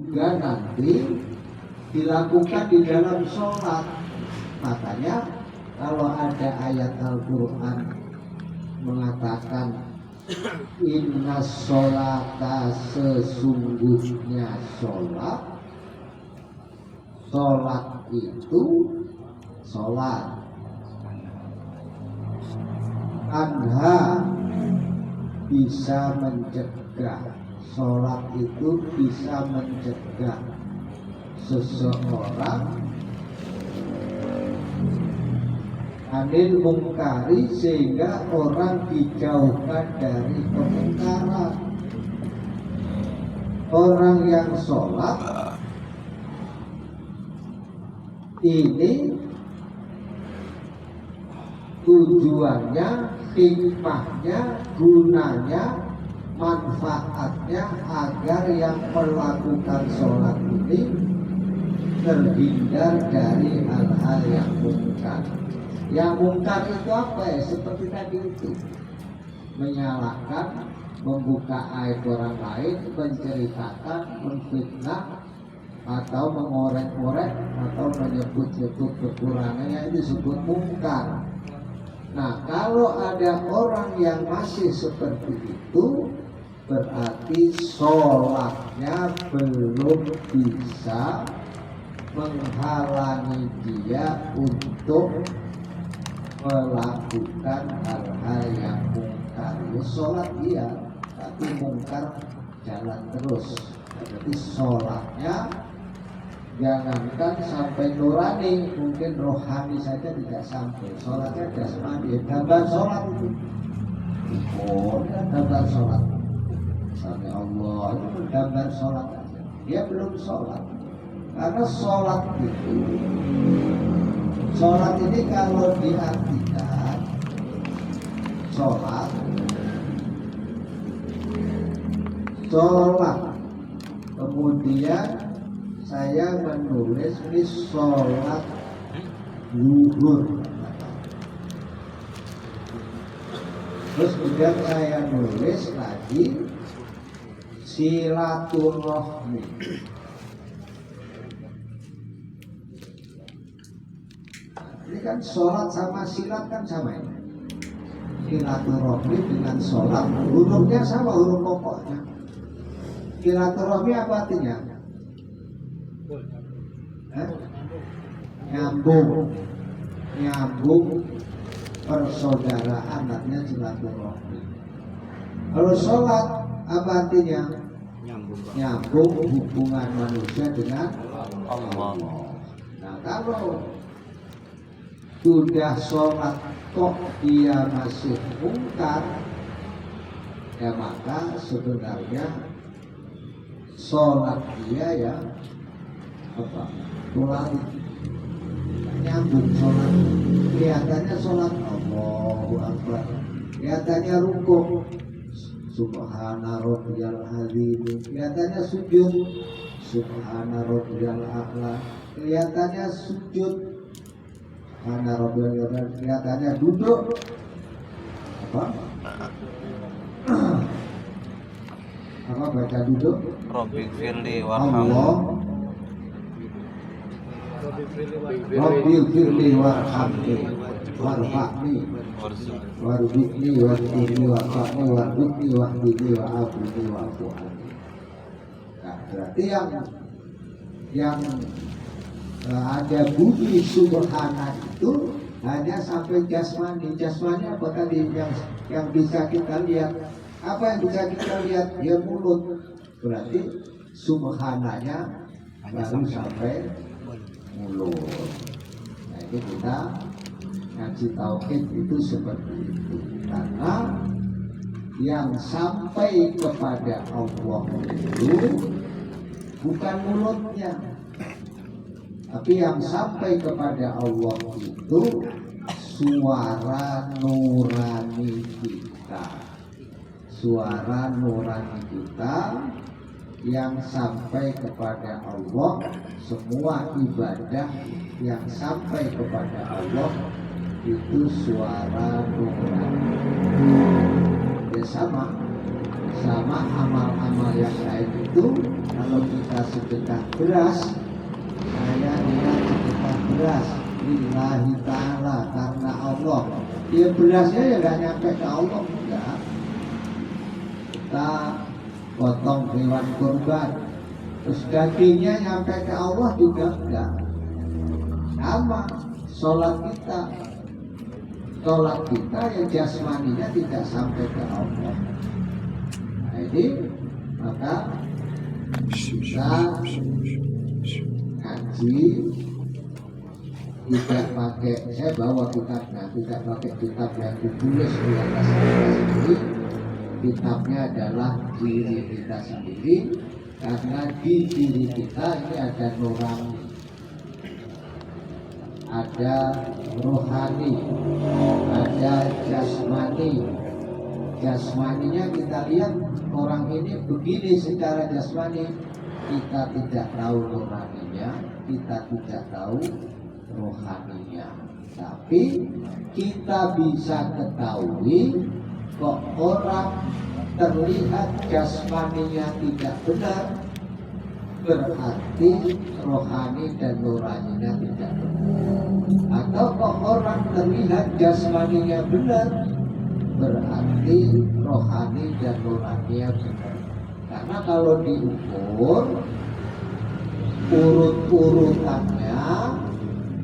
juga nanti dilakukan di dalam sholat. Makanya kalau ada ayat Al-Quran mengatakan inna sholata, sesungguhnya sholat, sholat itu sholat anha bisa mencegah, sholat itu bisa mencegah seseorang anil mungkari, sehingga orang dijauhkan dari kemungkaran. Orang yang sholat ini tujuannya, hikmahnya, gunanya, manfaatnya agar yang melakukan sholat ini terhindar dari hal-hal yang mungkar. Yang mungkar itu apa ya? Seperti tadi itu, menyalahkan, membuka aib orang lain, menceritakan, menfitnah, atau mengorek-orek, atau menyebut-nyebut kekurangannya, itu disebut mungkar. Nah, kalau ada orang yang masih seperti itu, berarti sholatnya belum bisa menghalangi dia untuk melakukan hal-hal yang mungkar. Sholat iya, tapi mungkar jalan terus. Jadi sholatnya jangankan sampai nurani, mungkin rohani saja tidak sampai. Sholatnya jasmani, gambar sholat itu. Oh, gambar sholat. Sampai Allah itu gambar sholat aja. Dia belum sholat. Karena sholat itu, sholat ini kalau diartikan sholat, kemudian saya menulis ini sholat zuhur, terus kemudian saya nulis lagi silaturahmi. Ini kan sholat sama silat kan sama ini. Silaturahmi dengan sholat hurufnya sama, huruf pokoknya. Silaturahmi apa artinya? Nyambung persaudaraan, artinya silaturahmi. Kalau sholat apa artinya? Nyambung hubungan manusia dengan Allah. Nah, kalau sudah sholat kok dia masih mungkar, ya maka sebenarnya sholat dia ya apa? Tulari, nyambung sholat. Kelihatannya sholat Allahu Akbar, kelihatannya rukuk Subhana Rabbiyal Azim, kelihatannya sujud Subhana Rabbiyal A'la, kelihatannya sujud Subhana Rabbiyal A'la, kelihatannya duduk apa baca duduk Rabbi firli Allah, Rabbi firli warhamni warfa'ni warzuqni wahdini wa'afani warzuqni wahdini wa'afini wa'afu'ani. Nah, berarti yang ada bunyi subhana itu hanya sampai jasmani. Jasmani apa tadi yang bisa kita lihat? Apa yang bisa kita lihat? Ya mulut. Berarti subhananya baru sampai mulut. Nah, itu kita ngaji tauhid itu seperti itu. Karena yang sampai kepada Allah itu bukan mulutnya, tapi yang sampai kepada Allah itu suara nurani kita. Suara nurani kita yang sampai kepada Allah. Semua ibadah yang sampai kepada Allah itu suara nurani. Ya sama sama amal-amal yang lain itu. Kalau kita sedekah beras, saya lihat sedekah beras lillahi ta'ala, karena Allah. Ya berasnya ya gak nyampe ke Allah, enggak. Kita potong hewan kurban, terus dagingnya nyampe ke Allah juga enggak. Sama sholat kita yang jasmaninya tidak sampai ke Allah. Nah ini maka kita ngaji tidak pakai, saya bawa kitabnya, tidak pakai kitab yang ditulis di atas kertas ini. Kitabnya adalah diri kita sendiri, karena di diri kita ini ada nurani, ada rohani, ada jasmani. Jasmaninya kita lihat orang ini begini secara jasmani, kita tidak tahu nuraninya, kita tidak tahu rohaninya, tapi kita bisa ketahui kok orang terlihat jasmaninya tidak benar, berarti rohani dan nuraninya tidak benar. Atau kok orang terlihat jasmaninya benar, berarti rohani dan nuraninya benar. Karena kalau diukur urut-urutannya,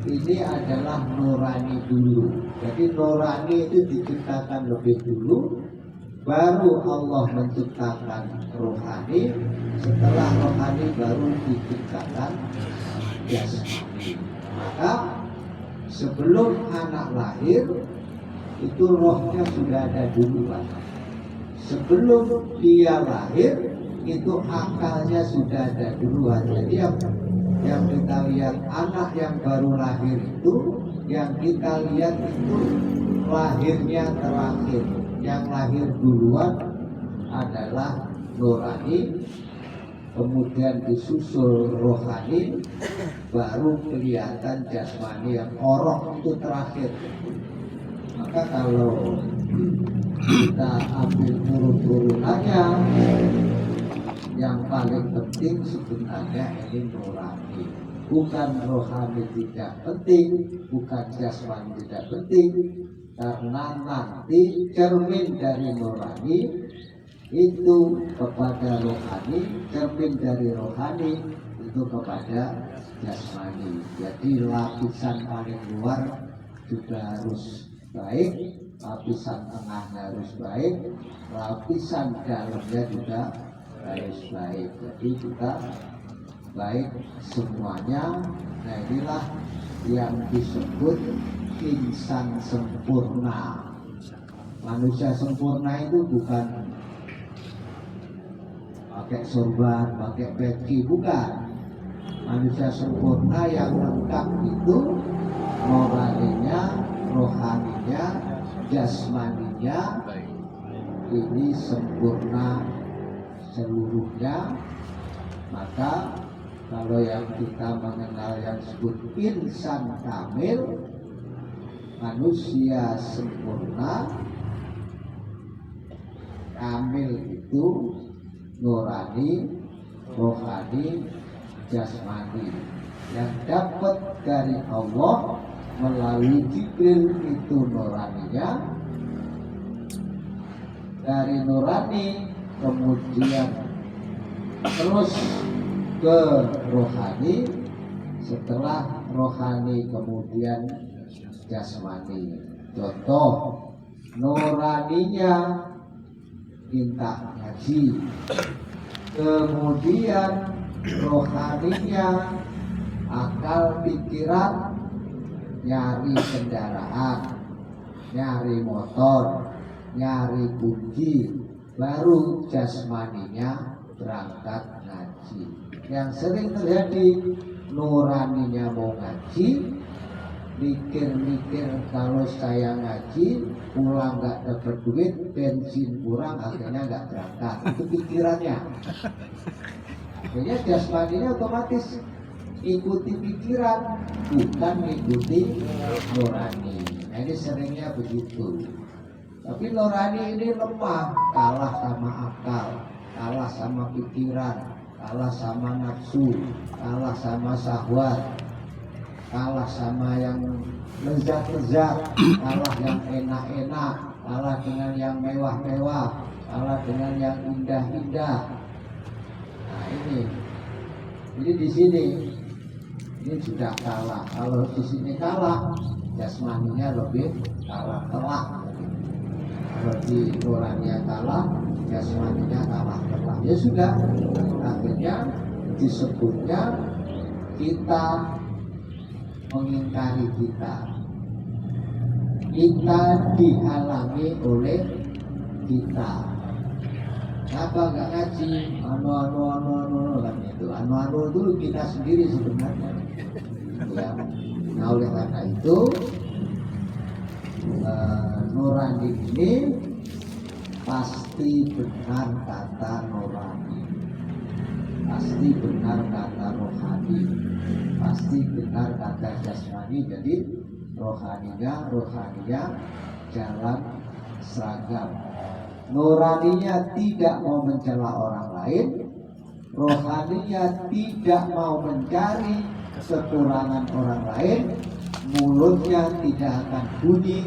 ini adalah nurani dulu. Jadi nurani itu diciptakan lebih dulu, baru Allah menciptakan rohani, setelah rohani baru diciptakan jasmani. Maka sebelum anak lahir itu rohnya sudah ada duluan. Sebelum dia lahir itu akalnya sudah ada duluan. Jadi yang kita lihat anak yang baru lahir itu, yang kita lihat itu lahirnya terakhir. Yang lahir duluan adalah nurani, kemudian disusul rohani, baru kelihatan jasmani yang orok itu terakhir. Maka kalau kita ambil turun-turunannya, yang paling penting sebenarnya ini nurani, bukan rohani tidak penting, bukan jasmani tidak penting, karena nanti cermin dari nurani itu kepada rohani, cermin dari rohani itu kepada jasmani. Jadi lapisan paling luar juga harus baik, lapisan tengahnya harus baik, lapisan dalamnya juga harus baik. Jadi kita baik semuanya. Nah inilah yang disebut insan sempurna. Manusia sempurna itu bukan pakai sorban, pakai peci, bukan. Manusia sempurna yang lengkap itu moralinya, rohaninya, jasmaninya, ini sempurna seluruhnya. Maka kalau yang kita mengenal yang disebut insan kamil, manusia sempurna, kamil itu nurani, rohani, jasmani, yang dapat dari Allah melalui Jibril itu nuraninya, dari nurani kemudian terus ke rohani, setelah rohani kemudian jasmani. Contoh, nuraninya minta ngaji, kemudian rohaninya akal pikiran nyari kendaraan, nyari motor, nyari kunci, baru jasmaninya berangkat ngaji. Yang sering terjadi, nuraninya mau ngaji, mikir-mikir kalau saya ngaji pulang nggak dapat duit, bensin kurang, akhirnya nggak berangkat. Itu pikirannya. Akhirnya jasmaninya otomatis ikuti pikiran, bukan ikuti nurani. Nah, ini seringnya begitu. Tapi nurani ini lemah, kalah sama akal, kalah sama pikiran, kalah sama nafsu, kalah sama syahwat, kalah sama yang lezat-lezat, kalah yang enak-enak, kalah dengan yang mewah-mewah, kalah dengan yang indah-indah. Nah ini di sini ini sudah kalah. Kalau di sini kalah, jasmaninya lebih kalah telak. Kalau di nuraninya kalah, jasmaninya kalah telak. Ya sudah, akhirnya disebutnya kita mengingkari kita dihalangi oleh kita. Kenapa nggak ngaji? Anu kan itu. Anu itu kita sendiri sebenarnya. Ya. Nah oleh karena itu nurani ini pasti benar kata nurani, pasti benar kata rohani, pasti benar kata jasmani. Jadi rohaninya jalan seragam. Nuraninya tidak mau mencela orang lain, rohaninya tidak mau mencari kekurangan orang lain, mulutnya tidak akan bunyi